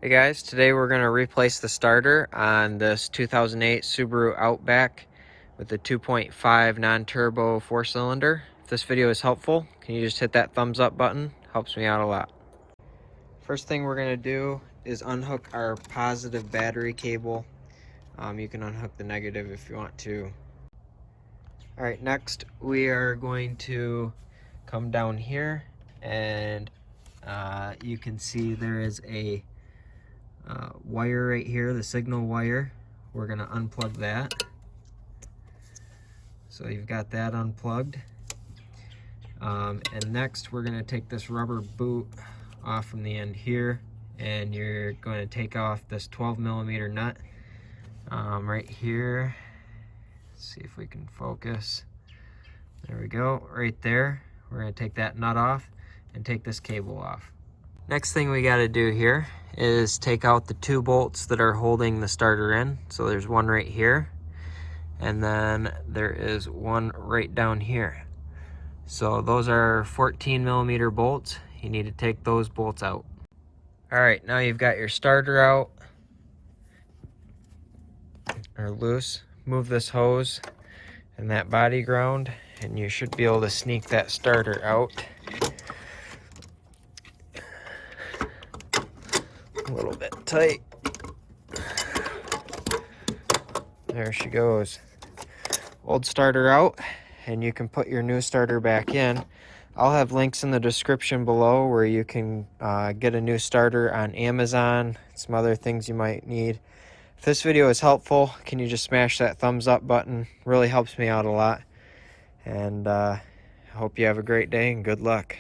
Hey guys, today we're going to replace the starter on this 2008 Subaru Outback with the 2.5 non-turbo 4-cylinder. If this video is helpful, can you just hit that thumbs up button? Helps me out a lot. First thing we're going to do is unhook our positive battery cable. You can unhook the negative if you want to. Alright, next we are going to come down here and you can see there is a wire right here, the signal wire. We're going to unplug that. So you've got that unplugged. And next we're going to take this rubber boot off from the end here, and you're going to take off this 12mm nut right here. Let's see if we can focus. There we go, right there. We're going to take that nut off and take this cable off. Next thing we got to do here is take out the 2 bolts that are holding the starter in. So there's one right here, and then there is one right down here. So those are 14mm bolts. You need to take those bolts out. Alright, now you've got your starter out or loose. Move this hose and that body ground, and you should be able to sneak that starter out. A little bit tight. There she goes. Old starter out, and you can put your new starter back in. I'll have links in the description below where you can get a new starter on Amazon, some other things you might need. If this video is helpful, can you just smash that thumbs up button? Really helps me out a lot. And I hope you have a great day and good luck.